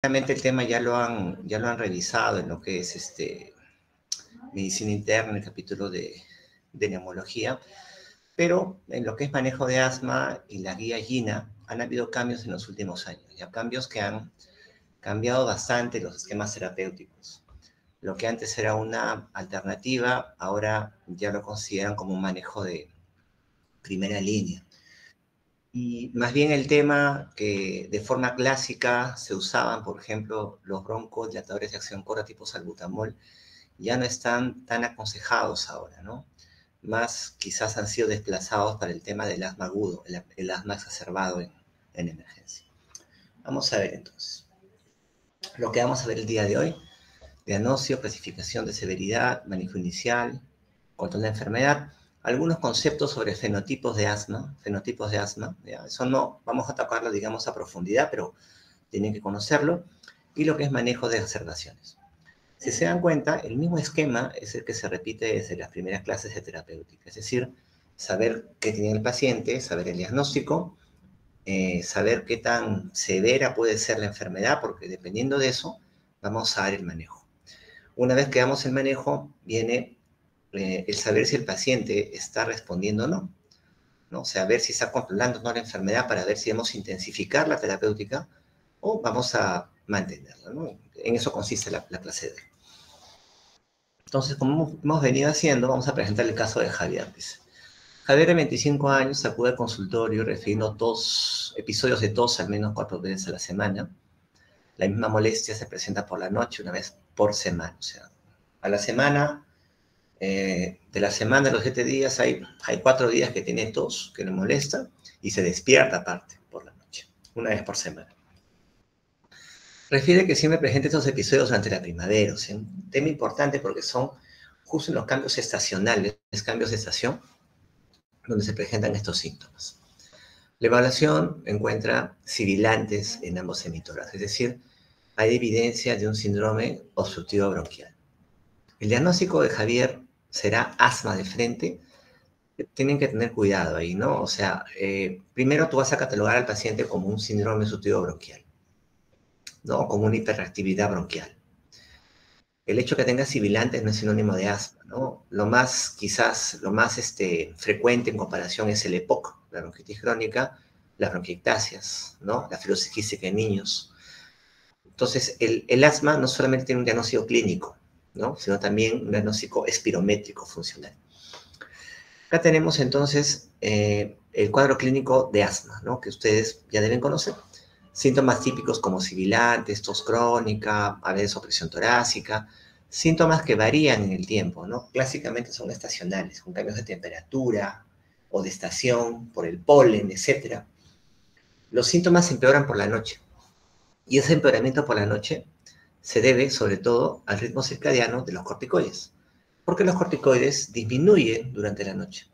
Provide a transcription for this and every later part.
Realmente el tema ya lo han revisado en lo que es medicina interna, el capítulo de neumología, pero en lo que es manejo de asma y la guía GINA han habido cambios en los últimos años, ya cambios que han cambiado bastante los esquemas terapéuticos. Lo que antes era una alternativa, ahora ya lo consideran como un manejo de primera línea. Y más bien el tema que de forma clásica se usaban, por ejemplo, los broncodilatadores de acción corta tipo salbutamol, ya no están tan aconsejados ahora, ¿no? Más quizás han sido desplazados para el tema del asma agudo, el asma exacerbado en emergencia. Vamos a ver entonces. Lo que vamos a ver el día de hoy: diagnóstico, clasificación de severidad, manejo inicial, control de la enfermedad, algunos conceptos sobre fenotipos de asma, ¿ya? Eso no vamos a tocarlo, digamos, a profundidad, pero tienen que conocerlo, y lo que es manejo de observaciones. Si se dan cuenta, el mismo esquema es el que se repite desde las primeras clases de terapéutica, es decir, saber qué tiene el paciente, saber el diagnóstico, saber qué tan severa puede ser la enfermedad, porque dependiendo de eso, vamos a dar el manejo. Una vez que damos el manejo, viene el saber si el paciente está respondiendo o no, ¿no? O sea, ver si está controlando o no la enfermedad para ver si debemos intensificar la terapéutica o vamos a mantenerla, ¿no? En eso consiste la clase de hoy. Entonces, como hemos venido haciendo, vamos a presentar el caso de Javier. Dice: Javier, de 25 años, acude al consultorio refiriendo episodios de tos al menos 4 veces a la semana. La misma molestia se presenta por la noche, una vez por semana. O sea, a la semana, de la semana de los 7 días, hay 4 días que tiene tos, que le molesta, y se despierta aparte por la noche, una vez por semana. Refiere que siempre presenta estos episodios durante la primavera. O sea, un tema importante porque son justo en los cambios estacionales, cambios de estación, donde se presentan estos síntomas. La evaluación encuentra sibilantes en ambos emitórax, es decir, hay evidencia de un síndrome obstructivo bronquial. El diagnóstico de Javier será asma de frente. Tienen que tener cuidado ahí, ¿no? O sea, primero tú vas a catalogar al paciente como un síndrome obstructivo bronquial, ¿no? Como una hiperactividad bronquial. El hecho de que tenga sibilantes no es sinónimo de asma, ¿no? Quizás lo más frecuente en comparación es el EPOC, la bronquitis crónica, las bronquiectasias, ¿no? La fibrosis quística en niños. Entonces, el asma no solamente tiene un diagnóstico clínico, ¿no? Sino también un diagnóstico espirométrico funcional. Acá tenemos entonces el cuadro clínico de asma, ¿no? Que ustedes ya deben conocer. Síntomas típicos como sibilantes, tos crónica, a veces opresión torácica, síntomas que varían en el tiempo, ¿no? Clásicamente son estacionales, con cambios de temperatura o de estación, por el polen, etc. Los síntomas empeoran por la noche, y ese empeoramiento por la noche se debe sobre todo al ritmo circadiano de los corticoides, porque los corticoides disminuyen durante la noche.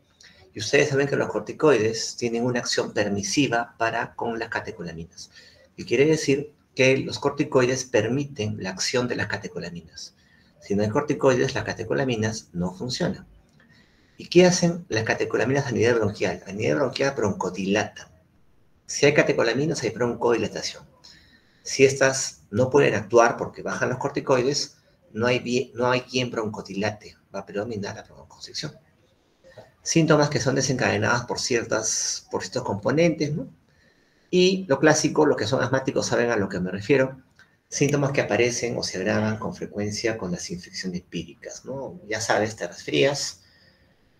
Y ustedes saben que los corticoides tienen una acción permisiva para con las catecolaminas. Y quiere decir que los corticoides permiten la acción de las catecolaminas. Si no hay corticoides, las catecolaminas no funcionan. ¿Y qué hacen las catecolaminas a nivel bronquial? A nivel bronquial broncodilatan. Si hay catecolaminas, hay broncodilatación. Si estas no pueden actuar porque bajan los corticoides, no hay quien broncodilate, va a predominar la broncoconstricción. Síntomas que son desencadenados por ciertos componentes, ¿no? Y lo clásico, los que son asmáticos saben a lo que me refiero, síntomas que aparecen o se agravan con frecuencia con las infecciones víricas, ¿no? Ya sabes, te resfrías,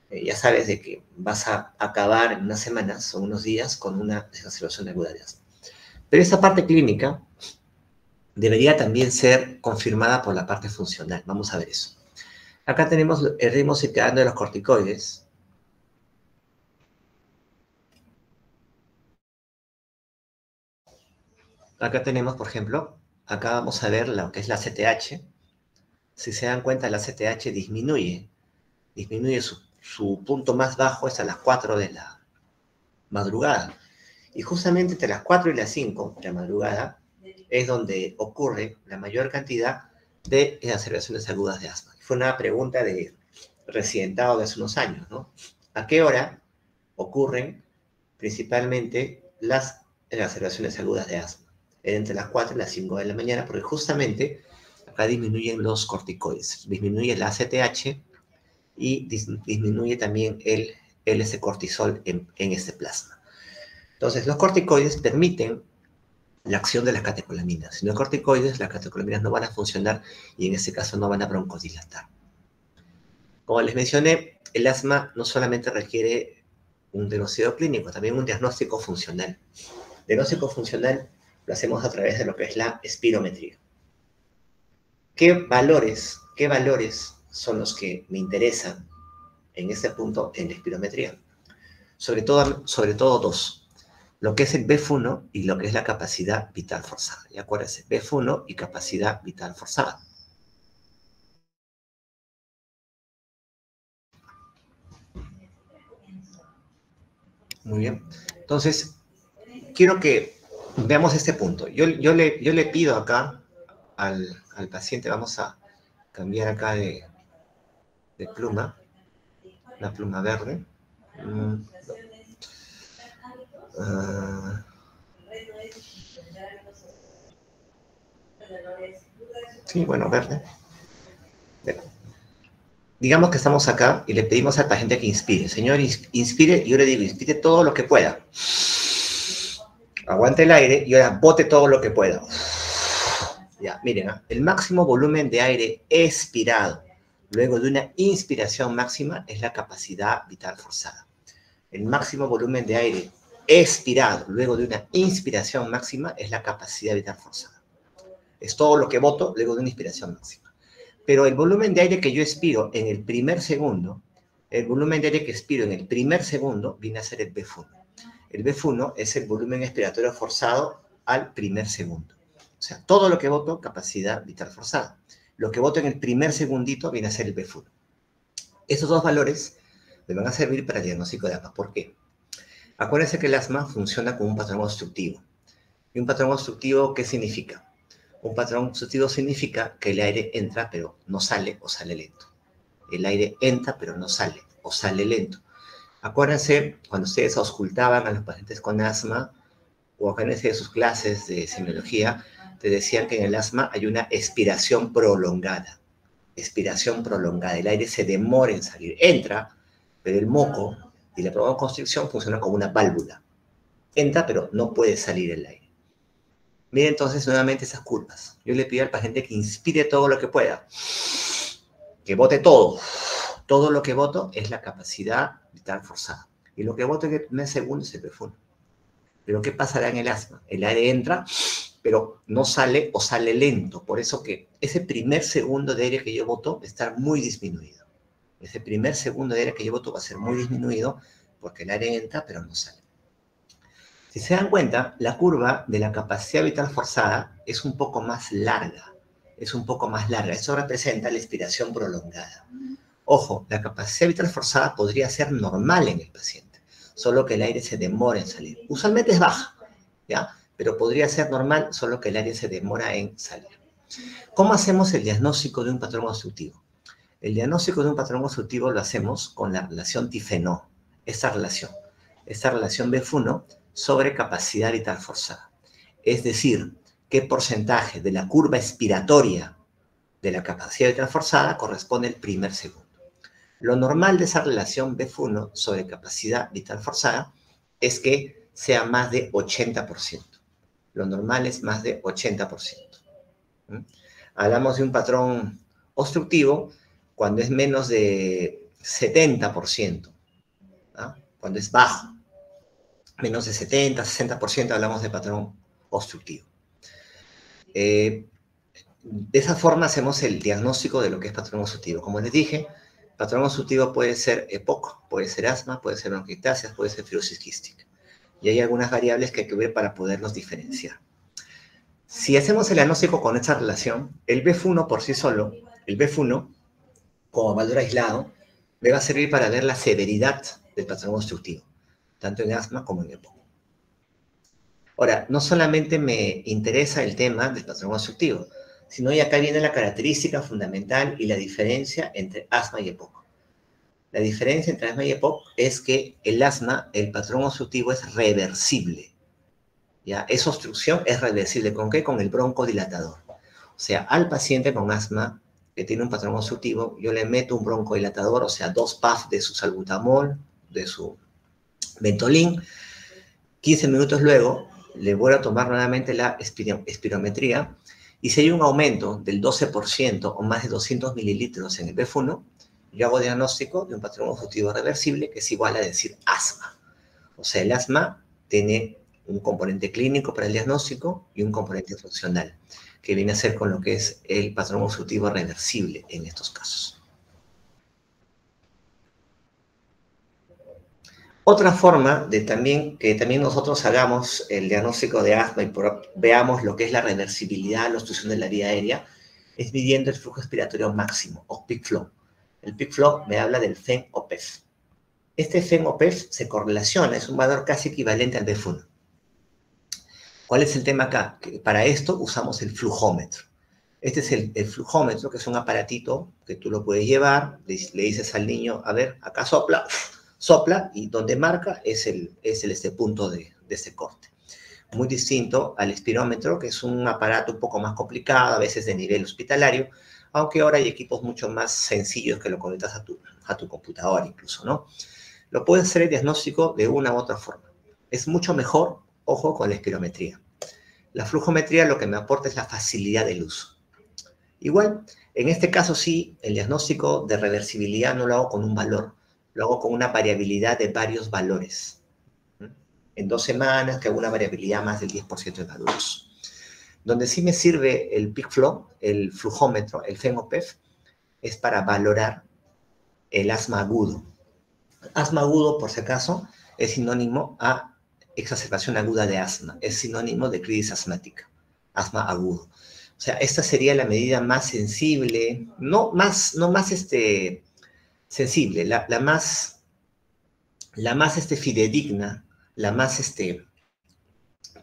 ya sabes de que vas a acabar en unas semanas o unos días con una exacerbación aguda de asma. Pero esta parte clínica debería también ser confirmada por la parte funcional. Vamos a ver eso. Acá tenemos el ritmo circadiano de los corticoides. Acá tenemos, por ejemplo, acá vamos a ver lo que es la CTH. Si se dan cuenta, la CTH disminuye su punto más bajo es a las 4 de la madrugada. Y justamente entre las 4 y las 5 de la madrugada es donde ocurre la mayor cantidad de exacerbaciones agudas de asma. Fue una pregunta de residentado de hace unos años, ¿no? ¿A qué hora ocurren principalmente las exacerbaciones agudas de asma? entre las 4 y las 5 de la mañana, porque justamente acá disminuyen los corticoides, disminuye el ACTH y disminuye también el LS-cortisol en este plasma. Entonces, los corticoides permiten la acción de las catecolaminas. Si no hay corticoides, las catecolaminas no van a funcionar y en este caso no van a broncodilatar. Como les mencioné, el asma no solamente requiere un diagnóstico clínico, también un diagnóstico funcional. El diagnóstico funcional lo hacemos a través de lo que es la espirometría. ¿Qué valores son los que me interesan en este punto en la espirometría? Sobre todo dos. Lo que es el BF1 y lo que es la capacidad vital forzada. Y acuérdense, BF1 y capacidad vital forzada. Muy bien. Entonces, quiero que veamos este punto. Yo le pido acá al paciente, vamos a cambiar acá de pluma, la pluma verde. Sí, bueno, verde. Digamos que estamos acá y le pedimos al paciente que inspire. Señor, inspire, y yo le digo, inspire todo lo que pueda. Aguante el aire y ahora bote todo lo que pueda. Ya, miren, el máximo volumen de aire expirado luego de una inspiración máxima es la capacidad vital forzada. El máximo volumen de aire expirado luego de una inspiración máxima es la capacidad vital forzada. Es todo lo que boto luego de una inspiración máxima. Pero el volumen de aire que yo expiro en el primer segundo, viene a ser el BF1. El BF1 es el volumen expiratorio forzado al primer segundo. O sea, todo lo que boto, capacidad vital forzada. Lo que boto en el primer segundito viene a ser el BF1. Esos dos valores me van a servir para el diagnóstico de asma. ¿Por qué? Acuérdense que el asma funciona como un patrón obstructivo. ¿Y un patrón obstructivo qué significa? Un patrón obstructivo significa que el aire entra pero no sale o sale lento. El aire entra pero no sale o sale lento. Acuérdense, cuando ustedes auscultaban a los pacientes con asma, o acuérdense de sus clases de semiología, te decían que en el asma hay una expiración prolongada. Expiración prolongada. El aire se demora en salir. Entra, pero el moco y la broncoconstricción funcionan como una válvula. Entra, pero no puede salir el aire. Miren entonces nuevamente esas curvas. Yo le pido al paciente que inspire todo lo que pueda. Que bote todo. Todo lo que boto es la capacidad vital forzada. Y lo que boto en el primer segundo es el BF1. Pero ¿qué pasará en el asma? El aire entra, pero no sale o sale lento. Por eso que ese primer segundo de aire que yo boto va a estar muy disminuido. Ese primer segundo de aire que yo boto va a ser muy disminuido porque el aire entra, pero no sale. Si se dan cuenta, la curva de la capacidad vital forzada es un poco más larga. Eso representa la expiración prolongada. Ojo, la capacidad vital forzada podría ser normal en el paciente, solo que el aire se demora en salir. Usualmente es baja, ¿ya? Pero podría ser normal, solo que el aire se demora en salir. ¿Cómo hacemos el diagnóstico de un patrón obstructivo? El diagnóstico de un patrón obstructivo lo hacemos con la relación TIFENO, esta relación BF1 sobre capacidad vital forzada. Es decir, qué porcentaje de la curva expiratoria de la capacidad vital forzada corresponde al primer segundo. Lo normal de esa relación BF1 sobre capacidad vital forzada es que sea más de 80%. Lo normal es más de 80%. Hablamos de un patrón obstructivo cuando es menos de 70%, ¿no? Cuando es bajo. Menos de 70, 60% hablamos de patrón obstructivo. De esa forma hacemos el diagnóstico de lo que es patrón obstructivo. Como les dije, patrón obstructivo puede ser EPOC, puede ser asma, puede ser bronquiectasias, puede ser fibrosis quística. Y hay algunas variables que hay que ver para poderlos diferenciar. Si hacemos el diagnóstico con esta relación, el BF1 por sí solo, el BF1 como valor aislado, me va a servir para ver la severidad del patrón obstructivo, tanto en asma como en EPOC. Ahora, no solamente me interesa el tema del patrón obstructivo, sino y acá viene la característica fundamental y la diferencia entre asma y EPOC. La diferencia entre asma y EPOC es que el asma, el patrón obstructivo es reversible. ¿ya? Esa obstrucción es reversible. ¿Con qué? Con el broncodilatador. O sea, al paciente con asma que tiene un patrón obstructivo, yo le meto un broncodilatador, o sea, 2 puffs de su salbutamol, de su Ventolin. 15 minutos luego, le vuelvo a tomar nuevamente la espirometría, y si hay un aumento del 12% o más de 200 mililitros en el BF1, yo hago diagnóstico de un patrón obstructivo reversible, que es igual a decir asma. O sea, el asma tiene un componente clínico para el diagnóstico y un componente funcional, que viene a ser con lo que es el patrón obstructivo reversible en estos casos. Otra forma de que también nosotros hagamos el diagnóstico de asma y veamos lo que es la reversibilidad, la obstrucción de la vía aérea, es midiendo el flujo expiratorio máximo, o peak flow. El peak flow me habla del FEN-OPEF. Este FEN-OPEF se correlaciona, es un valor casi equivalente al BF1. ¿Cuál es el tema acá? Que para esto usamos el flujómetro. Este es el flujómetro, que es un aparatito que tú lo puedes llevar, le dices al niño, a ver, acá sopla, y donde marca es este punto de este corte. Muy distinto al espirómetro, que es un aparato un poco más complicado, a veces de nivel hospitalario, aunque ahora hay equipos mucho más sencillos que lo conectas a tu computadora incluso, ¿no? Lo puedes hacer el diagnóstico de una u otra forma. Es mucho mejor, ojo, con la espirometría. La flujometría lo que me aporta es la facilidad del uso. Igual, en este caso sí, el diagnóstico de reversibilidad no lo hago con un valor, lo hago con una variabilidad de varios valores. En 2 semanas, que hago una variabilidad más del 10% de maduros. Donde sí me sirve el peak flow, el flujómetro, el FEN-OPEF, es para valorar el asma agudo. Asma agudo, por si acaso, es sinónimo a exacerbación aguda de asma, es sinónimo de crisis asmática, asma agudo. O sea, esta sería la medida más sensible, no más sensible, la más fidedigna, la más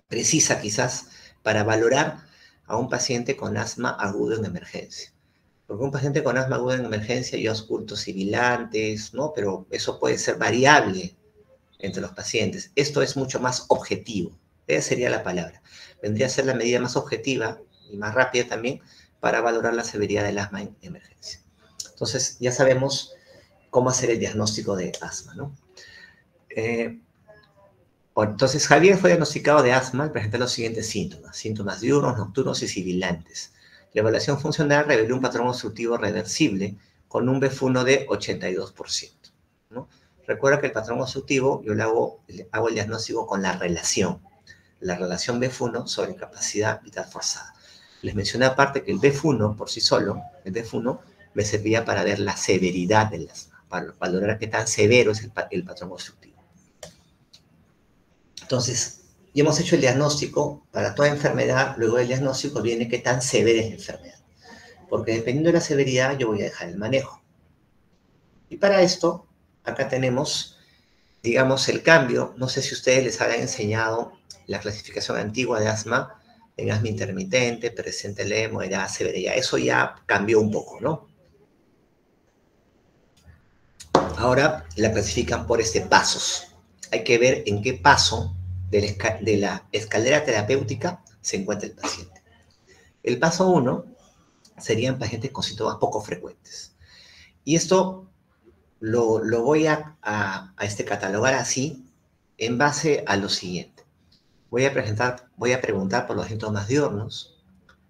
precisa quizás para valorar a un paciente con asma agudo en emergencia. Porque un paciente con asma aguda en emergencia, yo ausculto sibilantes, ¿no? Pero eso puede ser variable entre los pacientes. Esto es mucho más objetivo. Esa sería la palabra. Vendría a ser la medida más objetiva y más rápida también para valorar la severidad del asma en emergencia. Entonces, ya sabemos cómo hacer el diagnóstico de asma, ¿no? Entonces, Javier fue diagnosticado de asma al presentar los siguientes síntomas. Síntomas diurnos, nocturnos y sibilantes. La evaluación funcional reveló un patrón obstructivo reversible con un BF1 de 82%, ¿no? Recuerda que el patrón obstructivo yo le hago el diagnóstico con la relación BF1 sobre incapacidad vital forzada. Les mencioné aparte que el BF1 por sí solo, el BF1 me servía para ver la severidad del asma, para valorar qué tan severo es el patrón obstructivo. Entonces, ya hemos hecho el diagnóstico para toda enfermedad, luego del diagnóstico viene qué tan severa es la enfermedad. Porque dependiendo de la severidad, yo voy a dejar el manejo. Y para esto, acá tenemos, digamos, el cambio. No sé si ustedes les habrán enseñado la clasificación antigua de asma, en asma intermitente, presente leve, moderada, severidad. Eso ya cambió un poco, ¿no? Ahora la clasifican por pasos. Hay que ver en qué paso de la escalera terapéutica se encuentra el paciente. El paso 1 serían pacientes con síntomas poco frecuentes. Y esto lo voy a catalogar así en base a lo siguiente. Voy a preguntar por los síntomas diurnos,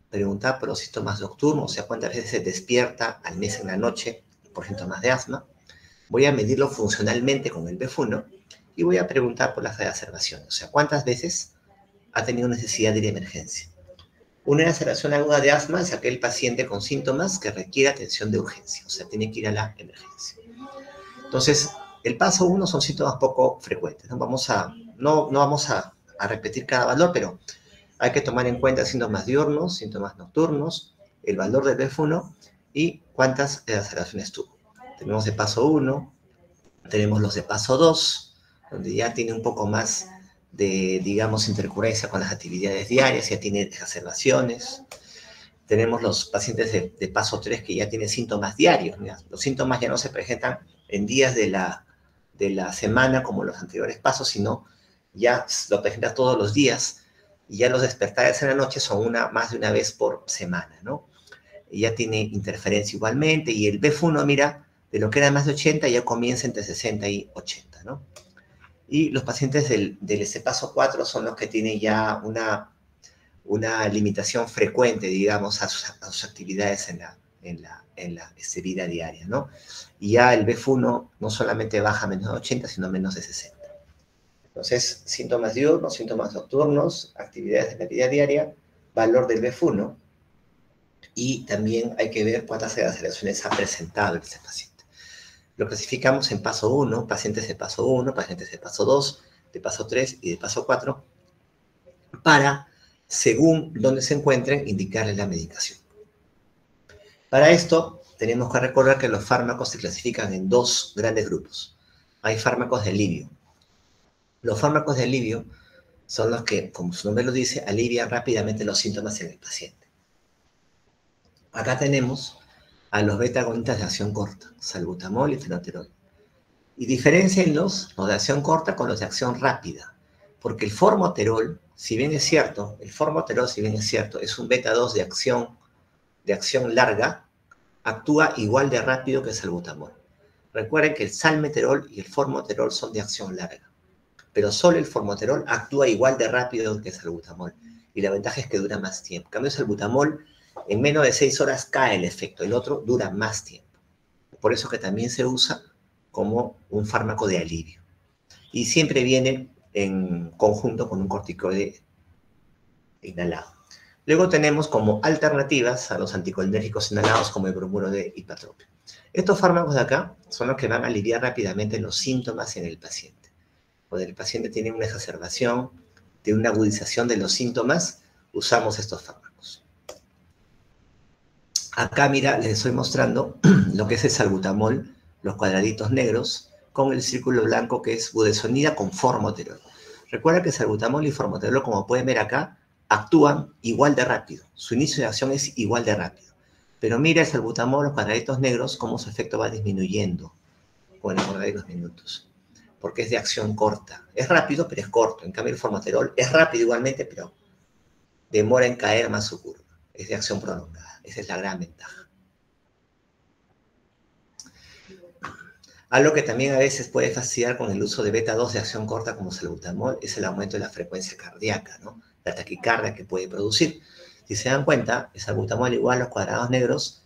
preguntar por los síntomas nocturnos, o sea, cuántas veces se despierta al mes en la noche por síntomas de asma. Voy a medirlo funcionalmente con el BF1 y voy a preguntar por las exacerbaciones, o sea, cuántas veces ha tenido necesidad de ir a emergencia. Una exacerbación aguda de asma es aquel paciente con síntomas que requiere atención de urgencia, o sea, tiene que ir a la emergencia. Entonces, el paso 1 son síntomas poco frecuentes. No vamos a repetir cada valor, pero hay que tomar en cuenta síntomas diurnos, síntomas nocturnos, el valor del BF1 y cuántas exacerbaciones tuvo. Tenemos de paso 1, tenemos los de paso 2, donde ya tiene un poco más de, digamos, intercurrencia con las actividades diarias, ya tiene exacerbaciones. Tenemos los pacientes de paso 3 que ya tienen síntomas diarios. ¿Ya? Los síntomas ya no se presentan en días de la semana como los anteriores pasos, sino ya lo presenta todos los días Y ya los despertares en la noche son más de una vez por semana, ¿no? Y ya tiene interferencia igualmente, y el BEF1, mira, de lo que era más de 80, ya comienza entre 60 y 80, ¿no? Y los pacientes del paso 4 son los que tienen ya una limitación frecuente, digamos, a sus actividades en la vida diaria, ¿no? Y ya el BEF1 no solamente baja a menos de 80, sino menos de 60. Entonces, síntomas diurnos, síntomas nocturnos, actividades de la vida diaria, valor del BEF1, y también hay que ver cuántas exacerbaciones ha presentado este paciente. Lo clasificamos en paso 1, pacientes de paso 1, pacientes de paso 2, de paso 3 y de paso 4, para, según donde se encuentren, indicarles la medicación. Para esto, tenemos que recordar que los fármacos se clasifican en dos grandes grupos. Hay fármacos de alivio. Los fármacos de alivio son los que, como su nombre lo dice, alivian rápidamente los síntomas en el paciente. Acá tenemos a los beta-agonistas de acción corta, salbutamol y fenoterol. Y diferencienlos, los de acción corta con los de acción rápida, porque el formoterol, si bien es cierto, es un beta-2 de acción larga, actúa igual de rápido que el salbutamol. Recuerden que el salmeterol y el formoterol son de acción larga, pero solo el formoterol actúa igual de rápido que el salbutamol, y la ventaja es que dura más tiempo. En cambio, el salbutamol, en menos de 6 horas cae el efecto, el otro dura más tiempo. Por eso que también se usa como un fármaco de alivio. Y siempre viene en conjunto con un corticoide inhalado. Luego tenemos como alternativas a los anticolinérgicos inhalados como el bromuro de ipatropio. Estos fármacos de acá son los que van a aliviar rápidamente los síntomas en el paciente. Cuando el paciente tiene una exacerbación, de una agudización de los síntomas, usamos estos fármacos. Acá, mira, les estoy mostrando lo que es el salbutamol, los cuadraditos negros, con el círculo blanco que es budesonida con formoterol. Recuerda que salbutamol y formoterol, como pueden ver acá, actúan igual de rápido. Su inicio de acción es igual de rápido. Pero mira el salbutamol, los cuadraditos negros, cómo su efecto va disminuyendo con el correr de los minutos. Porque es de acción corta. Es rápido, pero es corto. En cambio, el formoterol es rápido igualmente, pero demora en caer más su curva. Es de acción prolongada. Esa es la gran ventaja. Algo que también a veces puede fastidiar con el uso de beta-2 de acción corta como salbutamol es el aumento de la frecuencia cardíaca, ¿no? La taquicardia que puede producir. Si se dan cuenta, el salbutamol igual a los cuadrados negros,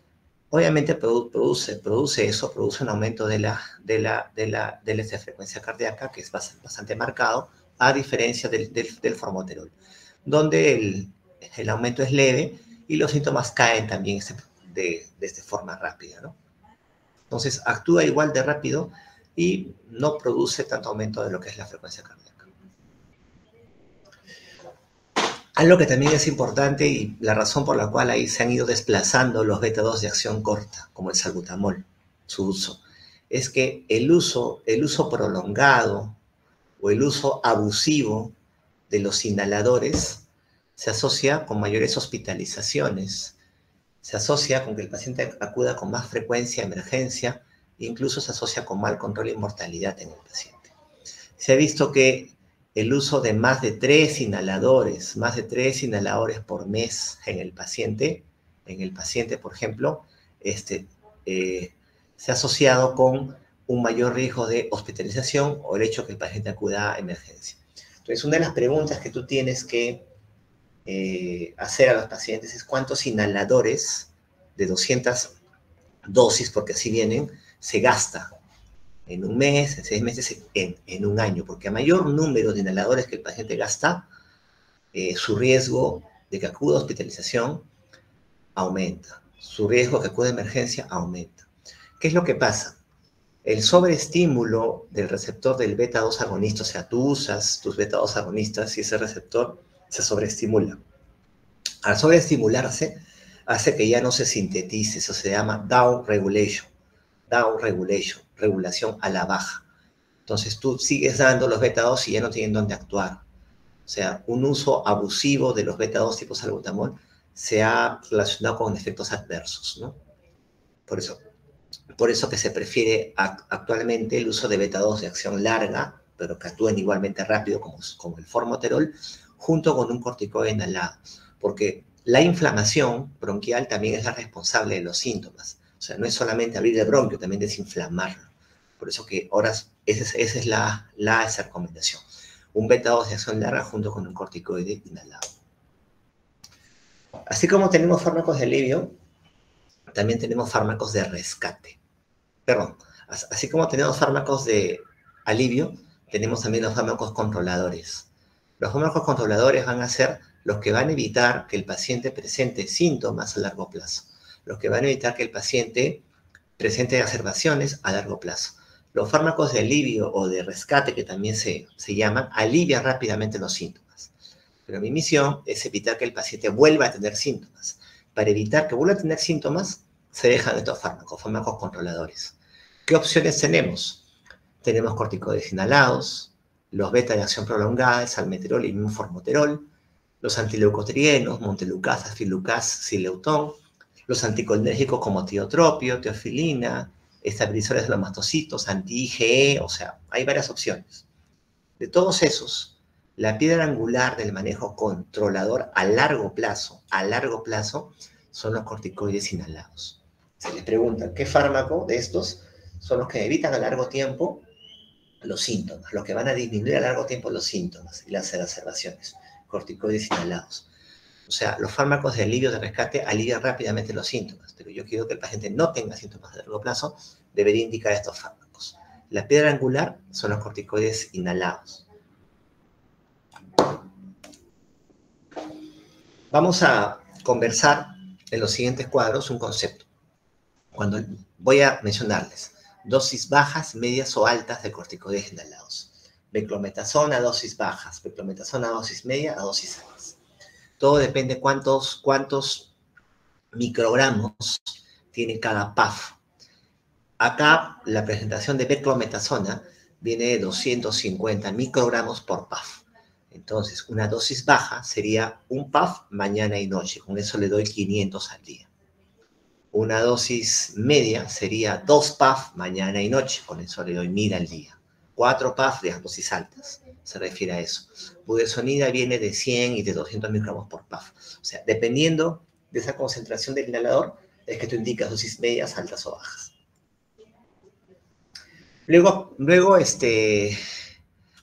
obviamente produce un aumento de la frecuencia cardíaca, que es bastante marcado, a diferencia del formoterol, donde el aumento es leve y los síntomas caen también de forma rápida, ¿no? Entonces, actúa igual de rápido y no produce tanto aumento de lo que es la frecuencia cardíaca. Algo que también es importante y la razón por la cual ahí se han ido desplazando los beta-2 de acción corta, como el salbutamol, su uso, es que el uso prolongado o el uso abusivo de los inhaladores se asocia con mayores hospitalizaciones, se asocia con que el paciente acuda con más frecuencia a emergencia e incluso se asocia con mal control y mortalidad en el paciente. Se ha visto que el uso de más de 3 inhaladores por mes en el paciente, por ejemplo, se ha asociado con un mayor riesgo de hospitalización o el hecho que el paciente acuda a emergencia. Entonces, una de las preguntas que tú tienes que hacer a los pacientes es cuántos inhaladores de 200 dosis, porque así vienen, se gasta en un mes, en 6 meses, en un año, porque a mayor número de inhaladores que el paciente gasta, su riesgo de que acuda a hospitalización aumenta, su riesgo de que acuda a emergencia aumenta. ¿Qué es lo que pasa? El sobreestímulo del receptor del beta-2 agonista, o sea, tú usas tus beta-2 agonistas y ese receptor se sobreestimula. Al sobreestimularse, hace que ya no se sintetice, eso se llama down regulation, regulación a la baja. Entonces tú sigues dando los beta-2 y ya no tienen dónde actuar. O sea, un uso abusivo de los beta-2 tipo salbutamol se ha relacionado con efectos adversos, ¿no? Por eso que se prefiere actualmente el uso de beta-2 de acción larga, pero que actúen igualmente rápido como el formoterol, junto con un corticoide inhalado, porque la inflamación bronquial también es la responsable de los síntomas. O sea, no es solamente abrir el bronquio, también desinflamarlo. Por eso que ahora esa es esa recomendación. Un beta-2 de acción larga junto con un corticoide inhalado. Así como tenemos fármacos de alivio, también tenemos fármacos de rescate. Perdón, así como tenemos fármacos de alivio, tenemos también los fármacos controladores. Los fármacos controladores van a ser los que van a evitar que el paciente presente síntomas a largo plazo, los que van a evitar que el paciente presente exacerbaciones a largo plazo. Los fármacos de alivio o de rescate, que también se llaman, alivian rápidamente los síntomas. Pero mi misión es evitar que el paciente vuelva a tener síntomas. Para evitar que vuelva a tener síntomas, se dejan estos fármacos controladores. ¿Qué opciones tenemos? Tenemos corticoides inhalados, los beta de acción prolongada, el salmeterol y el formoterol, los antileucotrienos, montelukast, afilukast, sileutón, los anticolinérgicos como tiotropio, teofilina, estabilizadores de los mastocitos, anti-IgE, o sea, hay varias opciones. De todos esos, la piedra angular del manejo controlador a largo plazo, son los corticoides inhalados. Se les pregunta, ¿qué fármaco de estos son los que evitan a largo tiempo los síntomas, los que van a disminuir a largo tiempo los síntomas y las exacerbaciones? Corticoides inhalados. O sea, los fármacos de alivio de rescate alivian rápidamente los síntomas, pero yo quiero que el paciente no tenga síntomas a largo plazo, debería indicar estos fármacos. La piedra angular son los corticoides inhalados. Vamos a conversar en los siguientes cuadros un concepto. Cuando voy a mencionarles dosis bajas, medias o altas de corticoides inhalados. Beclometasona a dosis bajas, beclometasona a dosis media, a dosis altas. Todo depende cuántos microgramos tiene cada PAF. Acá la presentación de beclometasona viene de 250 microgramos por PAF. Entonces, una dosis baja sería un PAF mañana y noche. Con eso le doy 500 al día. Una dosis media sería 2 PAF mañana y noche. Con eso le doy 1000 al día. 4 PAF de las dosis altas. Se refiere a eso. Budesonida viene de 100 y de 200 microgramos por PAF. O sea, dependiendo de esa concentración del inhalador, es que tú indicas dosis medias, altas o bajas. Luego,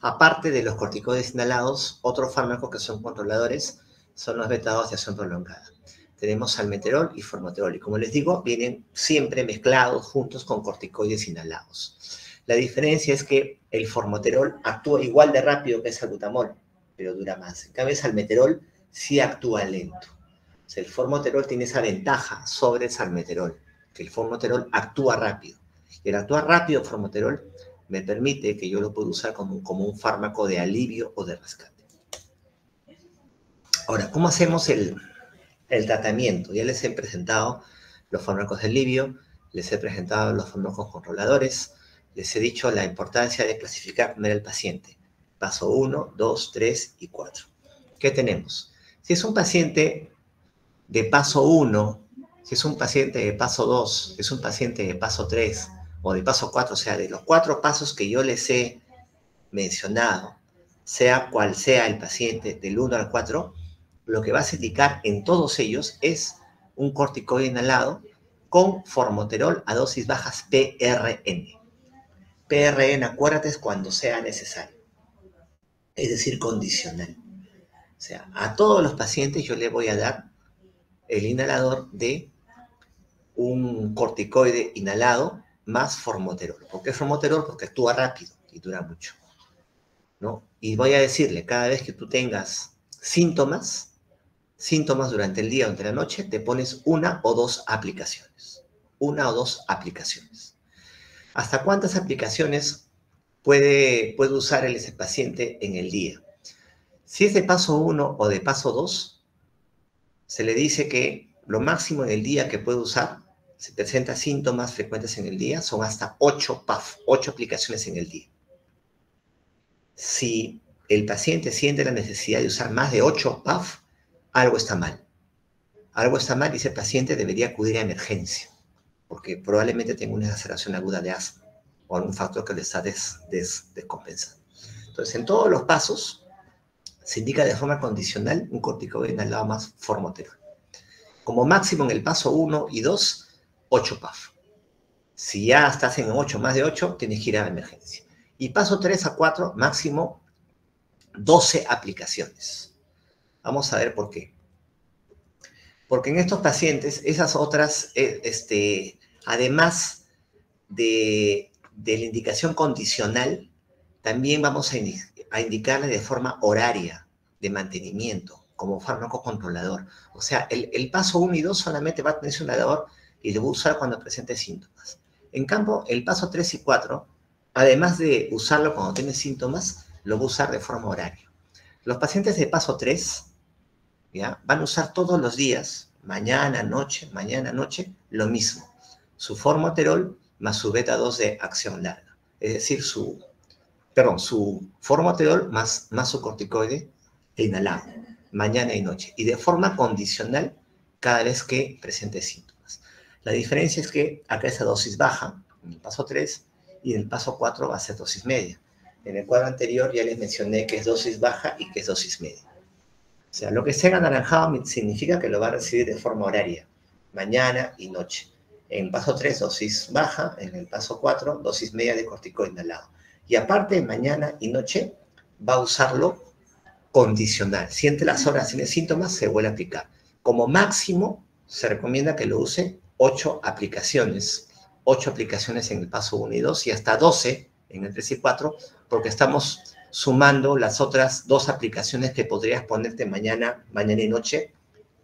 aparte de los corticoides inhalados, otros fármacos que son controladores son los beta-2 de acción prolongada. Tenemos salmeterol y formoterol, y como les digo, vienen siempre mezclados juntos con corticoides inhalados. La diferencia es que el formoterol actúa igual de rápido que el salbutamol, pero dura más. En cambio, el salmeterol sí actúa lento. O sea, el formoterol tiene esa ventaja sobre el salmeterol, que el formoterol actúa rápido. Y el actuar rápido formoterol me permite que yo lo pueda usar como un fármaco de alivio o de rescate. Ahora, ¿cómo hacemos el tratamiento? Ya les he presentado los fármacos de alivio, les he presentado los fármacos controladores, les he dicho la importancia de clasificar primero al paciente. Paso 1, 2, 3 y 4. ¿Qué tenemos? Si es un paciente de paso 1, si es un paciente de paso 2, si es un paciente de paso 3 o de paso 4, o sea, de los 4 pasos que yo les he mencionado, sea cual sea el paciente del 1 al 4, lo que vas a indicar en todos ellos es un corticoide inhalado con formoterol a dosis bajas PRN. PRN, acuérdate, es cuando sea necesario, es decir, condicional. O sea, a todos los pacientes yo le voy a dar el inhalador de un corticoide inhalado más formoterol. ¿Por qué formoterol? Porque actúa rápido y dura mucho, ¿no? Y voy a decirle, cada vez que tú tengas síntomas durante el día o durante la noche, te pones 1 o 2 aplicaciones. 1 o 2 aplicaciones. ¿Hasta cuántas aplicaciones puede usar ese paciente en el día? Si es de paso 1 o de paso 2, se le dice que lo máximo en el día que puede usar, si presenta síntomas frecuentes en el día, son hasta 8 PAF, 8 aplicaciones en el día. Si el paciente siente la necesidad de usar más de 8 PAF, algo está mal. Algo está mal y ese paciente debería acudir a emergencia, porque probablemente tenga una exacerbación aguda de asma o algún factor que le está descompensando. Entonces, en todos los pasos, se indica de forma condicional un corticoide inhalado más formoterol. Como máximo en el paso 1 y 2, 8 PAF. Si ya estás en 8, más de 8, tienes que ir a la emergencia. Y paso 3 a 4, máximo 12 aplicaciones. Vamos a ver por qué. Porque en estos pacientes, esas otras, además de la indicación condicional, también vamos a indicarle de forma horaria de mantenimiento, como fármaco controlador. O sea, el paso 1 y 2 solamente va a tener su inhalador y lo va a usar cuando presente síntomas. En cambio, el paso 3 y 4, además de usarlo cuando tiene síntomas, lo va a usar de forma horaria. Los pacientes de paso 3, ¿ya?, van a usar todos los días, mañana, noche, lo mismo. Su formoterol más su beta-2 de acción larga. Es decir, su formoterol más su corticoide inhalado, mañana y noche. Y de forma condicional cada vez que presente síntomas. La diferencia es que acá esa dosis baja, en el paso 3, y en el paso 4 va a ser dosis media. En el cuadro anterior ya les mencioné que es dosis baja y que es dosis media. O sea, lo que sea anaranjado significa que lo va a recibir de forma horaria, mañana y noche. En el paso 3, dosis baja. En el paso 4, dosis media de corticoide inhalado. Y aparte, mañana y noche va a usarlo condicional. Si entre las horas tiene síntomas, se vuelve a aplicar. Como máximo, se recomienda que lo use 8 aplicaciones. 8 aplicaciones en el paso 1 y 2 y hasta 12 en el 3 y 4, porque estamos sumando las otras 2 aplicaciones que podrías ponerte mañana y noche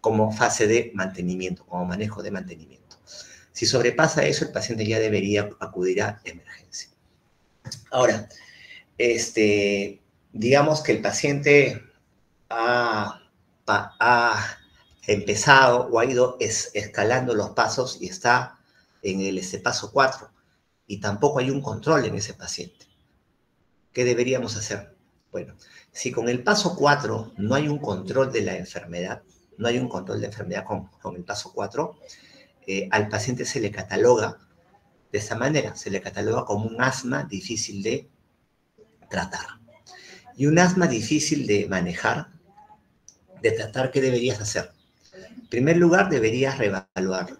como fase de mantenimiento, como manejo de mantenimiento. Si sobrepasa eso, el paciente ya debería acudir a emergencia. Ahora, digamos que el paciente ha empezado o ha ido escalando los pasos y está en el paso 4 y tampoco hay un control en ese paciente. ¿Qué deberíamos hacer? Bueno, si con el paso 4 no hay un control de la enfermedad, no hay un control de enfermedad con el paso 4, al paciente se le cataloga de esta manera, se le cataloga como un asma difícil de tratar. Y un asma difícil de manejar, de tratar, ¿qué deberías hacer? En primer lugar, deberías reevaluarlo.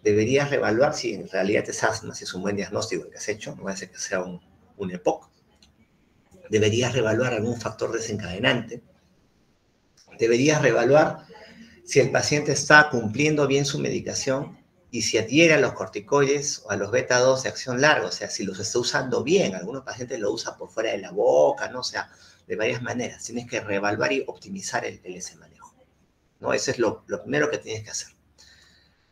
Deberías reevaluar si en realidad es asma, si es un buen diagnóstico que has hecho, no va a ser que sea un EPOC. Deberías reevaluar algún factor desencadenante. Deberías reevaluar si el paciente está cumpliendo bien su medicación y si adhiere a los corticoides o a los beta-2 de acción larga, o sea, si los está usando bien. Algunos pacientes lo usan por fuera de la boca, ¿no? O sea, de varias maneras. Tienes que reevaluar y optimizar ese manejo, ¿no? Eso es lo primero que tienes que hacer.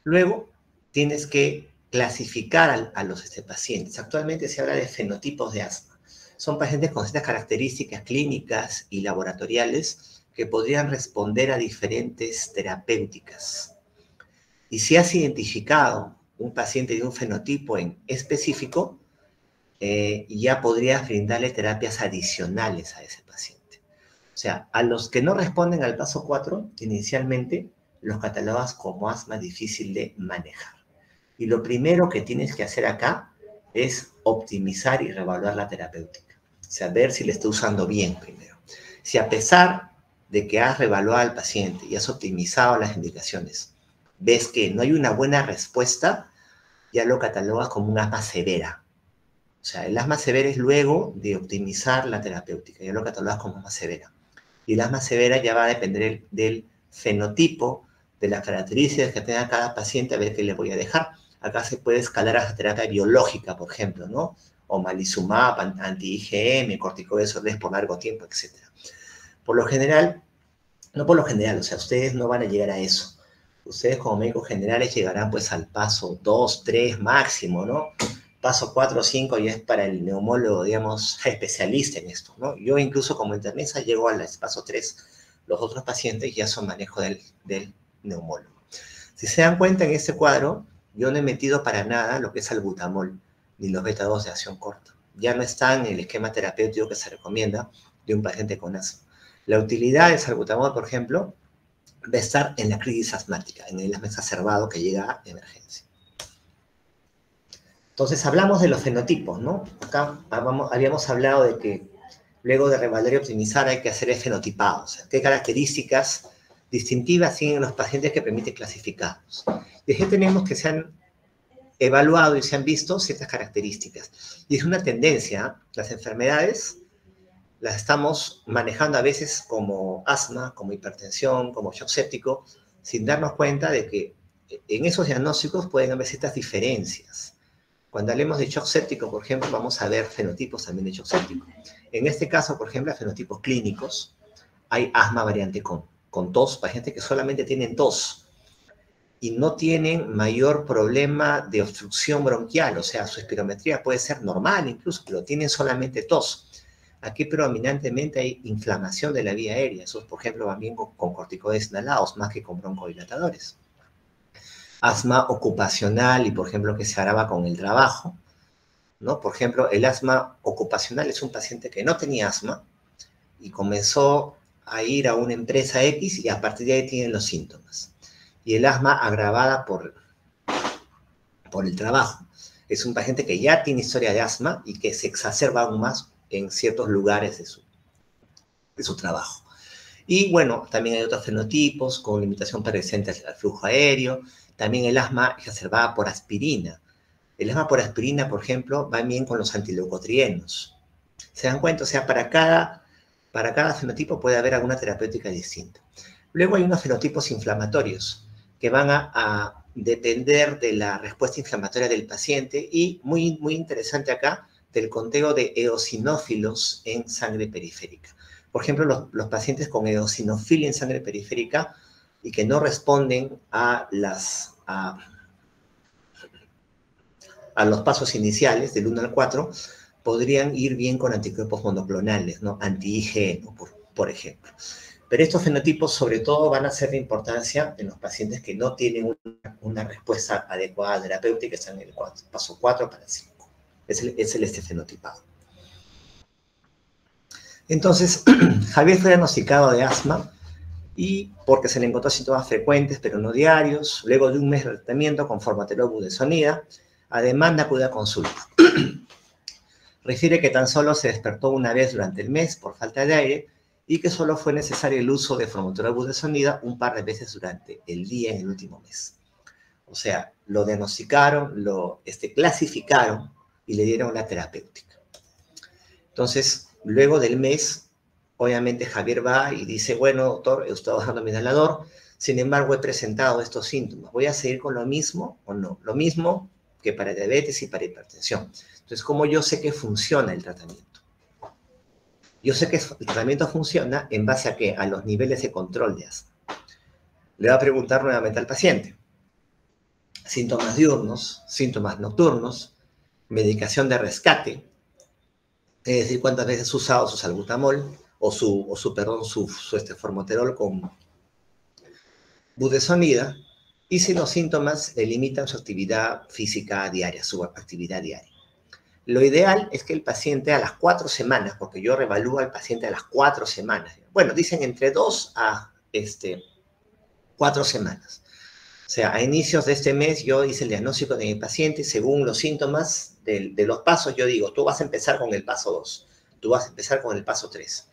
Luego, tienes que clasificar a los pacientes. Actualmente se habla de fenotipos de asma. Son pacientes con ciertas características clínicas y laboratoriales que podrían responder a diferentes terapéuticas. Y si has identificado un paciente de un fenotipo en específico, ya podrías brindarle terapias adicionales a ese paciente. O sea, a los que no responden al paso 4, inicialmente los catalogas como asma difícil de manejar. Y lo primero que tienes que hacer acá es optimizar y reevaluar la terapéutica. O sea, ver si le está usando bien primero. Si a pesar de que has reevaluado al paciente y has optimizado las indicaciones, ves que no hay una buena respuesta, ya lo catalogas como un asma severa. O sea, el asma severa es luego de optimizar la terapéutica, ya lo catalogas como asma severa. Y el asma severa ya va a depender del fenotipo, de las características que tenga cada paciente, a ver qué le voy a dejar. Acá se puede escalar a la terapia biológica, por ejemplo, ¿no? Omalizumab, anti-IgM, corticoides por largo tiempo, etc. Por lo general, no por lo general, o sea, ustedes no van a llegar a eso. Ustedes como médicos generales llegarán pues al paso 2, 3 máximo, ¿no? Paso 4 o 5 ya es para el neumólogo, digamos, especialista en esto, ¿no? Yo incluso como internista llego al paso 3. Los otros pacientes ya son manejo del neumólogo. Si se dan cuenta en este cuadro, yo no he metido para nada lo que es albutamol, ni los beta-2 de acción corta. Ya no están en el esquema terapéutico que se recomienda de un paciente con asma. La utilidad del salbutamol, por ejemplo, va a estar en la crisis asmática, en el asma exacerbado que llega a emergencia. Entonces, hablamos de los fenotipos, ¿no? Acá habíamos hablado de que Luego de revaluar y optimizar hay que hacer el fenotipado, o sea, qué características distintivas tienen los pacientes que permiten clasificarlos. Y aquí tenemos que se han evaluado y se han visto ciertas características. Y es una tendencia, las enfermedades las estamos manejando a veces como asma, como hipertensión, como shock séptico, sin darnos cuenta de que en esos diagnósticos pueden haber ciertas diferencias. Cuando hablemos de shock séptico, por ejemplo, vamos a ver fenotipos también de shock séptico. En este caso, por ejemplo, fenotipos clínicos, hay asma variante con tos, pacientes que solamente tienen tos y no tienen mayor problema de obstrucción bronquial, o sea, su espirometría puede ser normal incluso, pero tienen solamente tos. Aquí predominantemente hay inflamación de la vía aérea. Esos, por ejemplo, van bien con corticoides inhalados más que con broncodilatadores. Asma ocupacional y, por ejemplo, que se agrava con el trabajo, ¿no? Por ejemplo, el asma ocupacional es un paciente que no tenía asma y comenzó a ir a una empresa X y a partir de ahí tienen los síntomas. Y el asma agravada por el trabajo. Es un paciente que ya tiene historia de asma y que se exacerba aún más en ciertos lugares de su trabajo. Y bueno, también hay otros fenotipos con limitación presente al flujo aéreo. También el asma exacerbada por aspirina. El asma por aspirina, por ejemplo, va bien con los antileucotrienos. ¿Se dan cuenta? O sea, para cada fenotipo puede haber alguna terapéutica distinta. Luego hay unos fenotipos inflamatorios que van a depender de la respuesta inflamatoria del paciente y, muy, muy interesante acá, del conteo de eosinófilos en sangre periférica. Por ejemplo, los pacientes con eosinofilia en sangre periférica y que no responden a los pasos iniciales, del 1 al 4, podrían ir bien con anticuerpos monoclonales, ¿no? Anti-IgE, ¿no? por ejemplo. Pero estos fenotipos, sobre todo, van a ser de importancia en los pacientes que no tienen una respuesta adecuada terapéutica, están en el paso 4 para 5. Es el fenotipado. Entonces, Javier fue diagnosticado de asma y porque se le encontró síntomas frecuentes, pero no diarios. Luego de un mes de tratamiento con formoterol budesonida, a demanda acude a consulta. Refiere que tan solo se despertó una vez durante el mes por falta de aire y que solo fue necesario el uso de formoterol budesonida un par de veces durante el día en el último mes. O sea, lo diagnosticaron, lo clasificaron y le dieron la terapéutica. Entonces, luego del mes, obviamente Javier va y dice, bueno, doctor, he estado bajando mi inhalador, sin embargo he presentado estos síntomas. ¿Voy a seguir con lo mismo o no? Lo mismo que para diabetes y para hipertensión. Entonces, ¿cómo yo sé que funciona el tratamiento? Yo sé que el tratamiento funciona en base a ¿qué? A los niveles de control de asma. Le va a preguntar nuevamente al paciente. Síntomas diurnos, síntomas nocturnos, medicación de rescate, es decir, cuántas veces ha usado su salbutamol o su formoterol con budesonida, y si los síntomas limitan su actividad física diaria, su actividad diaria. Lo ideal es que el paciente a las 4 semanas, porque yo revalúo al paciente a las 4 semanas, bueno, dicen entre 2 a 4 semanas. O sea, a inicios de este mes yo hice el diagnóstico de mi paciente, según los síntomas de los pasos, yo digo, tú vas a empezar con el paso 2, tú vas a empezar con el paso 3.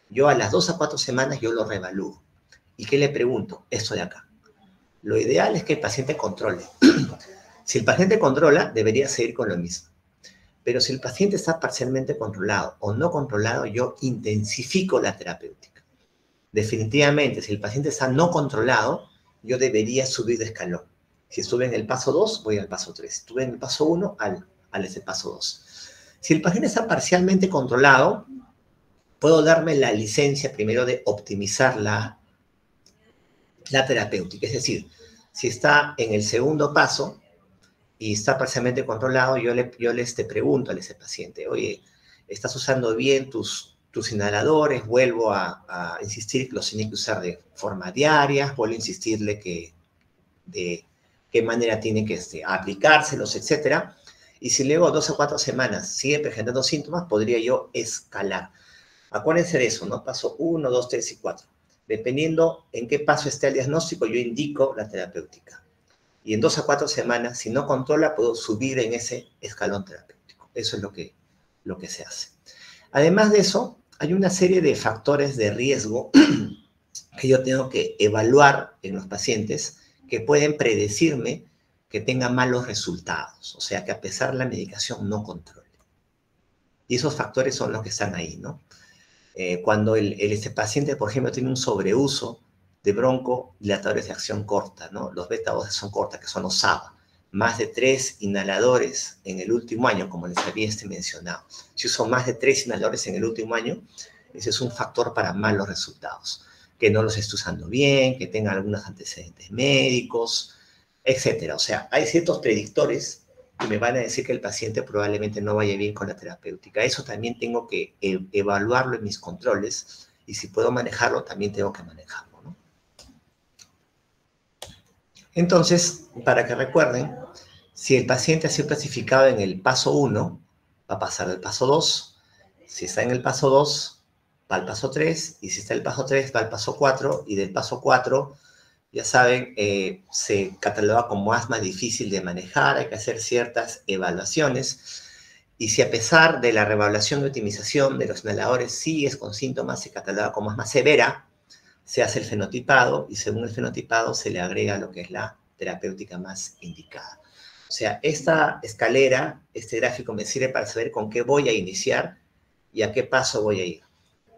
Yo a las 2 a 4 semanas yo lo revalúo. ¿Y qué le pregunto? Esto de acá. Lo ideal es que el paciente controle. Si el paciente controla, debería seguir con lo mismo. Pero si el paciente está parcialmente controlado o no controlado, yo intensifico la terapéutica. Definitivamente, si el paciente está no controlado, yo debería subir de escalón. Si estuve en el paso 2, voy al paso 3. Si estuve en el paso 1, al ese paso 2. Si el paciente está parcialmente controlado, puedo darme la licencia primero de optimizar la terapéutica. Es decir, si está en el segundo paso y está parcialmente controlado, yo le pregunto a ese paciente, oye, ¿estás usando bien tus inhaladores? Vuelvo a insistir que los tiene que usar de forma diaria, vuelvo a insistirle que de qué manera tiene que aplicárselos, etcétera. Y si luego 2 o 4 semanas sigue presentando síntomas, podría yo escalar. Acuérdense de eso, ¿no? Paso 1, 2, 3 y 4. Dependiendo en qué paso esté el diagnóstico, yo indico la terapéutica. Y en 2 a 4 semanas, si no controla, puedo subir en ese escalón terapéutico. Eso es lo que se hace. Además de eso, hay una serie de factores de riesgo que yo tengo que evaluar en los pacientes que pueden predecirme que tengan malos resultados, o sea, que a pesar de la medicación no controle. Y esos factores son los que están ahí, ¿no? Cuando este paciente, por ejemplo, tiene un sobreuso de broncodilatadores de acción corta, ¿no? Los beta-2 de acción corta, que son los SABA, más de 3 inhaladores en el último año, como les había mencionado. Si uso más de 3 inhaladores en el último año, ese es un factor para malos resultados. Que no los esté usando bien, que tenga algunos antecedentes médicos, etcétera. O sea, hay ciertos predictores que me van a decir que el paciente probablemente no vaya bien con la terapéutica. Eso también tengo que evaluarlo en mis controles y si puedo manejarlo, también tengo que manejarlo, ¿no? Entonces, para que recuerden, si el paciente ha sido clasificado en el paso 1, va a pasar al paso 2. Si está en el paso 2, va al paso 3. Y si está en el paso 3, va al paso 4. Y del paso 4, ya saben, se cataloga como asma difícil de manejar. Hay que hacer ciertas evaluaciones. Y si a pesar de la reevaluación de optimización de los inhaladores sigues con síntomas, se cataloga como asma severa, se hace el fenotipado y según el fenotipado se le agrega lo que es la terapéutica más indicada. O sea, esta escalera, este gráfico me sirve para saber con qué voy a iniciar y a qué paso voy a ir.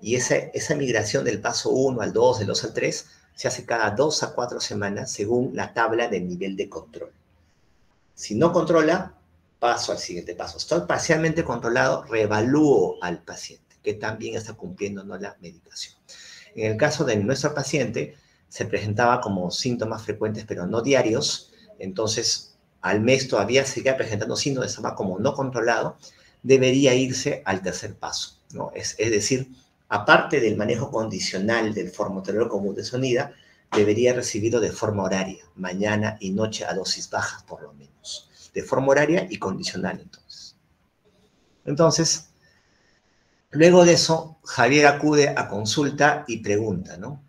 Y esa migración del paso 1 al 2, del 2 al 3, se hace cada 2 a 4 semanas según la tabla del nivel de control. Si no controla, paso al siguiente paso. Estoy parcialmente controlado, reevalúo al paciente, que también está cumpliendo o no la medicación. En el caso de nuestro paciente, se presentaba como síntomas frecuentes, pero no diarios. Entonces, al mes todavía seguía presentando síntomas, estaba como no controlado, debería irse al tercer paso, ¿no? Es decir, aparte del manejo condicional del formoterol con budesonida, debería recibirlo de forma horaria, mañana y noche a dosis bajas por lo menos. De forma horaria y condicional, entonces. Entonces, luego de eso, Javier acude a consulta y pregunta, ¿no?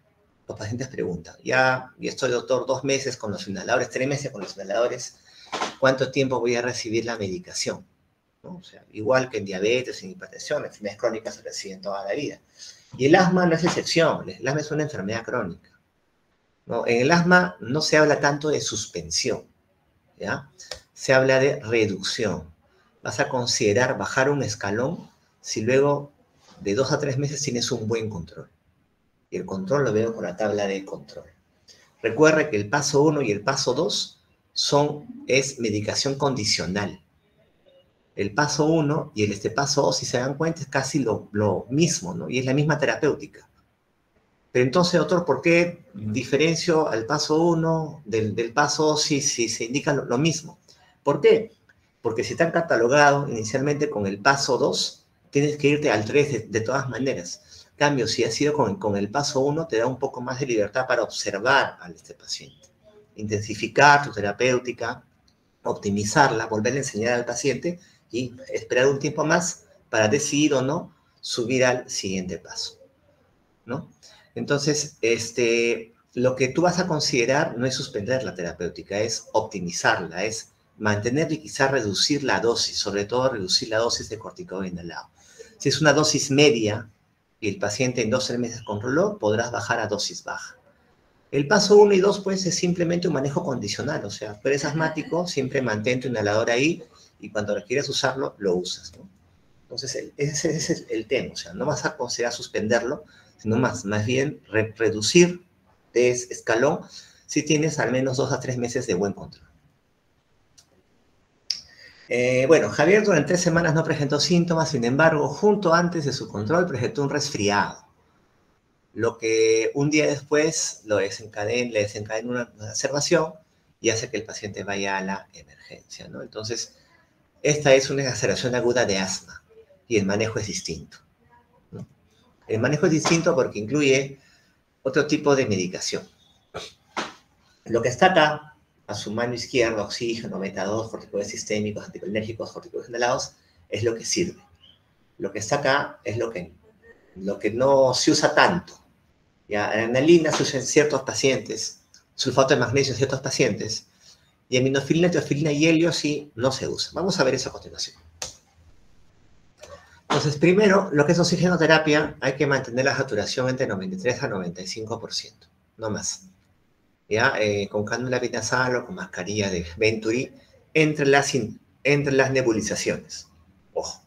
Los pacientes preguntan, ya estoy, doctor, 2 meses con los inhaladores, 3 meses con los inhaladores, ¿cuánto tiempo voy a recibir la medicación? ¿No? O sea, igual que en diabetes, en hipertensión, enfermedades crónicas se reciben toda la vida. Y el asma no es excepción, el asma es una enfermedad crónica, ¿no? En el asma no se habla tanto de suspensión, ¿ya? Se habla de reducción. Vas a considerar bajar un escalón si luego de 2 a 3 meses tienes un buen control. Y el control lo veo con la tabla de control. Recuerda que el paso 1 y el paso 2 es medicación condicional. El paso 1 y el paso 2, si se dan cuenta, es casi lo mismo, ¿no? Y es la misma terapéutica. Pero entonces, doctor, ¿por qué diferencio al paso 1 del paso 2 si se indica lo mismo? ¿Por qué? Porque si están catalogados inicialmente con el paso 2, tienes que irte al 3 de todas maneras. En cambio, si has ido con el paso 1, te da un poco más de libertad para observar a este paciente. Intensificar tu terapéutica, optimizarla, volverle a enseñar al paciente y esperar un tiempo más para decidir o no subir al siguiente paso, ¿no? Entonces, lo que tú vas a considerar no es suspender la terapéutica, es optimizarla, es mantener y quizás reducir la dosis, sobre todo reducir la dosis de corticoide inhalado. Si es una dosis media y el paciente en 2 o 3 meses controló, podrás bajar a dosis baja. El paso 1 y 2, pues, es simplemente un manejo condicional, o sea, tú eres asmático, siempre mantén tu inhalador ahí y cuando quieras usarlo, lo usas, ¿no? Entonces, ese es el tema, o sea, no vas a considerar suspenderlo, sino más bien reducir de escalón si tienes al menos 2 a 3 meses de buen control. Bueno, Javier durante 3 semanas no presentó síntomas, sin embargo, junto antes de su control presentó un resfriado, lo que un día después le desencadena una observación y hace que el paciente vaya a la emergencia, ¿no? Entonces, esta es una exacerbación aguda de asma y el manejo es distinto, ¿no? El manejo es distinto porque incluye otro tipo de medicación. Lo que está acá, a su mano izquierda, oxígeno, beta-2, corticoides sistémicos, anticolérgicos, corticoides inhalados, es lo que sirve. Lo que está acá es lo que no se usa tanto. Ya, adrenalina se usa en ciertos pacientes, sulfato de magnesio en ciertos pacientes, y aminofilina, teofilina y helio sí no se usa. Vamos a ver eso a continuación. Entonces, primero, lo que es oxigenoterapia, hay que mantener la saturación entre 93 a 95%, no más. ¿Ya? Con cánula nasal o con mascarilla de Venturi entre las nebulizaciones. Ojo.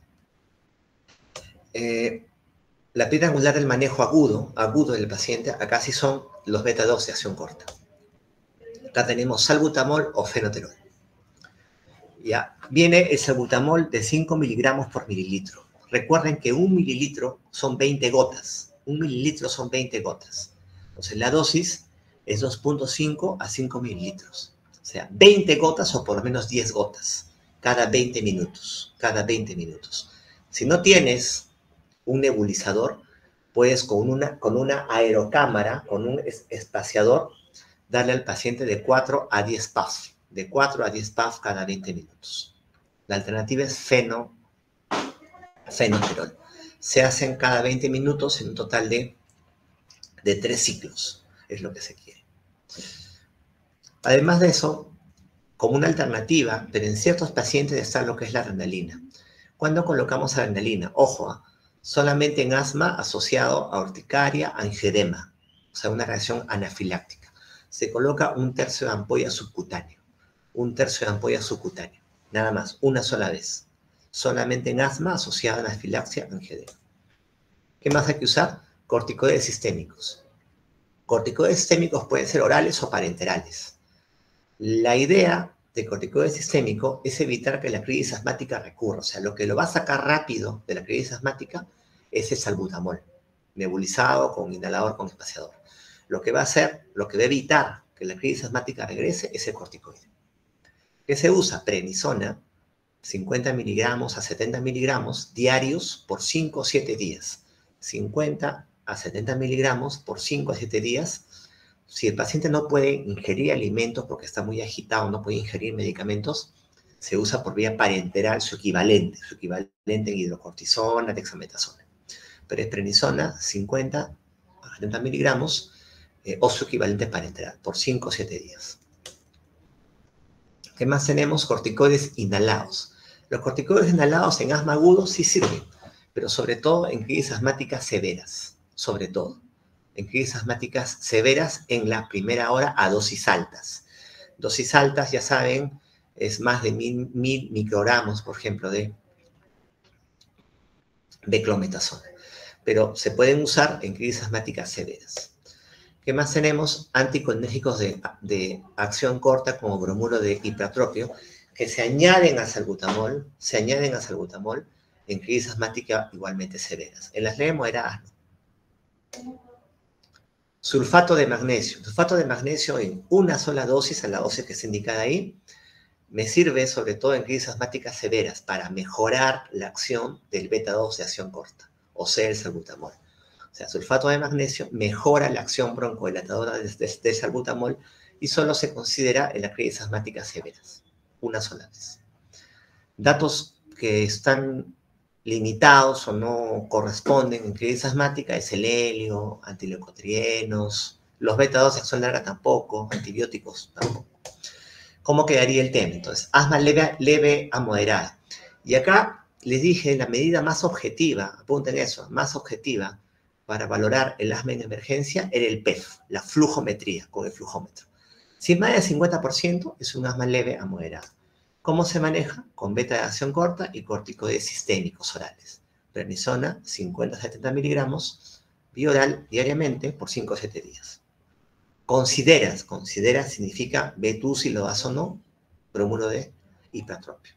La piedra angular del manejo agudo del paciente, acá sí son los beta-2 de acción corta. Acá tenemos salbutamol o fenoterol. Ya, viene el salbutamol de 5 miligramos por mililitro. Recuerden que 1 mililitro son 20 gotas. 1 mililitro son 20 gotas. Entonces la dosis es 2.5 a 5 mililitros. O sea, 20 gotas o por lo menos 10 gotas cada 20 minutos. Cada 20 minutos. Si no tienes un nebulizador, puedes con una aerocámara, con un espaciador, darle al paciente de 4 a 10 puffs. De 4 a 10 puffs cada 20 minutos. La alternativa es fenoterol. Se hacen cada 20 minutos en un total de 3 ciclos. Es lo que se quiere. Además de eso, como una alternativa, pero en ciertos pacientes está lo que es la adrenalina. ¿Cuándo colocamos adrenalina? Ojo, solamente en asma asociado a urticaria, angedema, o sea, una reacción anafiláctica. Se coloca 1/3 de ampolla subcutáneo. 1/3 de ampolla subcutáneo. Nada más, una sola vez. Solamente en asma asociada a anafilaxia, angedema. ¿Qué más hay que usar? Corticoides sistémicos. Corticoides sistémicos pueden ser orales o parenterales. La idea de corticoide sistémico es evitar que la crisis asmática recurra. O sea, lo que lo va a sacar rápido de la crisis asmática es el salbutamol, nebulizado con inhalador, con espaciador. Lo que va a evitar que la crisis asmática regrese es el corticoide. ¿Qué se usa? Prednisona, 50 miligramos a 70 miligramos diarios por 5 o 7 días. 50 a 70 miligramos por 5 a 7 días. Si el paciente no puede ingerir alimentos porque está muy agitado, no puede ingerir medicamentos, se usa por vía parenteral su equivalente en hidrocortisona, dexametasona. Pero es prednisona, 50 a 70 miligramos, o su equivalente parenteral, por 5 o 7 días. ¿Qué más tenemos? Corticoides inhalados. Los corticoides inhalados en asma agudo sí sirven, pero sobre todo en crisis asmáticas severas, sobre todo. En crisis asmáticas severas en la primera hora a dosis altas. Dosis altas, ya saben, es más de 1000 microgramos, por ejemplo, de clometasona. Pero se pueden usar en crisis asmáticas severas. ¿Qué más tenemos? Anticolinérgicos de acción corta como bromuro de hipratropio, que se añaden al salbutamol en crisis asmáticas igualmente severas. En las leves moderadas no. Sulfato de magnesio. Sulfato de magnesio en una sola dosis, a la dosis que está indicada ahí, me sirve sobre todo en crisis asmáticas severas para mejorar la acción del beta-2 de acción corta, o sea, el salbutamol. O sea, sulfato de magnesio mejora la acción broncodilatadora de salbutamol y solo se considera en las crisis asmáticas severas, una sola vez. Datos que están limitados o no corresponden en crisis asmática es el helio, antileucotrienos, los beta-2 de acción larga tampoco, antibióticos tampoco. ¿Cómo quedaría el tema? Entonces, asma leve a moderada. Y acá les dije la medida más objetiva, apunten eso, más objetiva para valorar el asma en emergencia era el PEF, la flujometría con el flujómetro. Si más del 50% es un asma leve a moderada. ¿Cómo se maneja? Con beta de acción corta y corticoides sistémicos orales. Prednisona, 50 a 70 miligramos, vía oral diariamente por 5 o 7 días. Consideras significa ve tú si lo das o no, bromuro de hipratropio.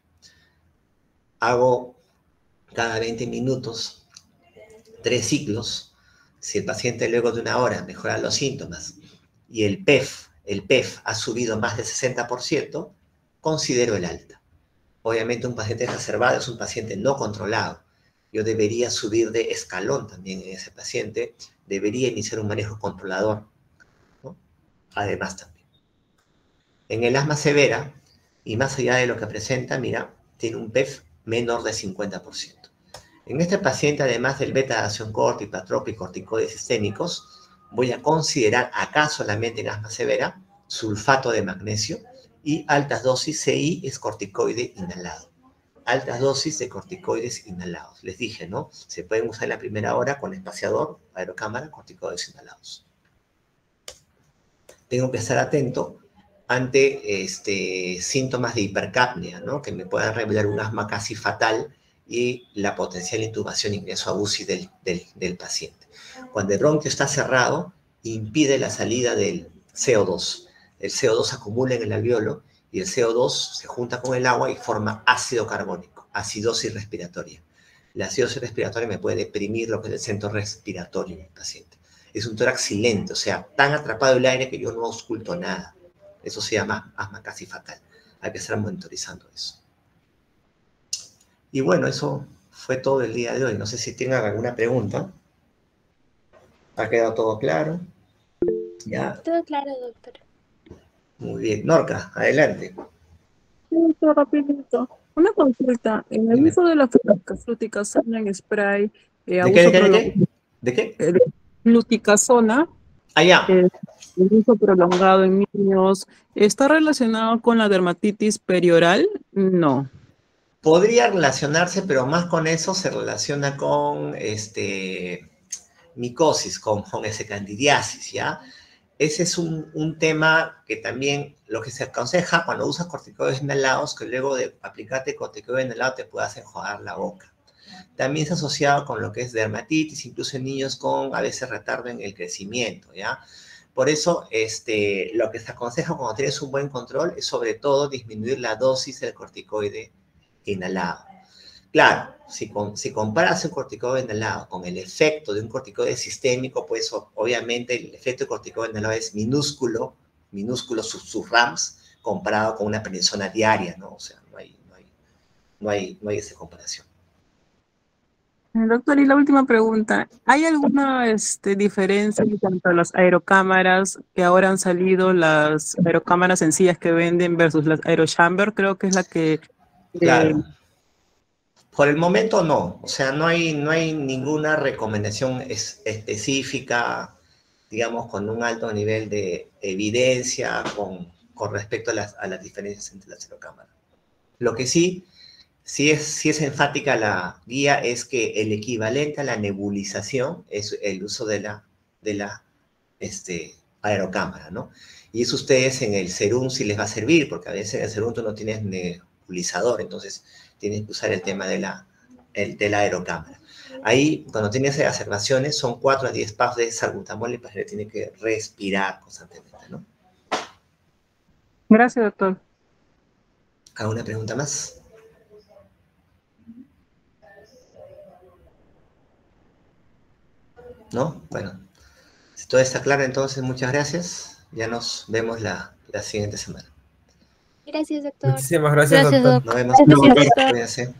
Hago cada 20 minutos 3 ciclos. Si el paciente luego de una hora mejora los síntomas y el PEF ha subido más del 60%, considero el alta. Obviamente un paciente exacerbado es un paciente no controlado. Yo debería subir de escalón también en ese paciente, debería iniciar un manejo controlador, ¿no? Además también. En el asma severa, y más allá de lo que presenta, mira, tiene un PEF menor de 50%. En este paciente, además del beta de acción corta, hipratropio y corticoides sistémicos, voy a considerar acá solamente en asma severa sulfato de magnesio y altas dosis CI es corticoide inhalado. altas dosis de corticoides inhalados. Les dije, ¿no? Se pueden usar en la primera hora con espaciador, aerocámara, corticoides inhalados. Tengo que estar atento ante síntomas de hipercapnia, ¿no? Que me puedan revelar un asma casi fatal y la potencial intubación, ingreso a UCI del paciente. Cuando el bronquio está cerrado, impide la salida del CO2. El CO2 se acumula en el alveolo y el CO2 se junta con el agua y forma ácido carbónico, acidosis respiratoria. La acidosis respiratoria me puede deprimir lo que es el centro respiratorio del paciente. Es un tórax silente, o sea, tan atrapado el aire que yo no ausculto nada. Eso se llama asma casi fatal. Hay que estar monitorizando eso. Y bueno, eso fue todo el día de hoy. No sé si tengan alguna pregunta. ¿Ha quedado todo claro? ¿Ya? Todo claro, doctor. Muy bien. Norca, adelante. Sí, doctor, rapidito. Una consulta. En el Dime. uso de la fluticasona en spray, a ¿De qué, de uso qué, de prolongado, qué? ¿De qué? fluticasona, Allá. el uso prolongado en niños, ¿está relacionado con la dermatitis perioral? No. Podría relacionarse, pero más con eso se relaciona con micosis, con candidiasis, ¿ya? Ese es un tema que también lo que se aconseja cuando usas corticoides inhalados, que luego de aplicarte corticoide inhalado te puedas enjuagar la boca. También se asociado con lo que es dermatitis, incluso en niños con a veces retardo en el crecimiento, ¿ya? Por eso, lo que se aconseja cuando tienes un buen control es sobre todo disminuir la dosis del corticoide inhalado. Claro, si comparas un corticoide inhalado con el efecto de un corticoide sistémico, pues obviamente el efecto de corticoide inhalado es minúsculo sus RAMs, comparado con una prednisona diaria, ¿no? O sea, no hay esa comparación. Doctor, y la última pregunta. ¿Hay alguna diferencia en cuanto a las aerocámaras que ahora han salido, las aerocámaras sencillas que venden versus las aerochamber? Creo que es la que... Claro. Por el momento no, o sea, no hay ninguna recomendación específica, digamos, con un alto nivel de evidencia con respecto a las diferencias entre las aerocámaras. Lo que sí es enfática la guía es que el equivalente a la nebulización es el uso de la aerocámara, ¿no? Y eso ustedes en el serum sí les va a servir, porque a veces en el serum tú no tienes nebulizador, entonces tienes que usar el tema de la aerocámara. Ahí, cuando tienes exacerbaciones, son 4 a 10 puffs de salbutamol y el paciente tiene que respirar constantemente, ¿no? Gracias, doctor. ¿Alguna pregunta más? ¿No? Bueno, si todo está claro, entonces muchas gracias. Ya nos vemos la siguiente semana. Gracias, doctor. Muchísimas gracias, Gracias, doctor. Doc. Nos vemos. Gracias, doctor. Cuídense.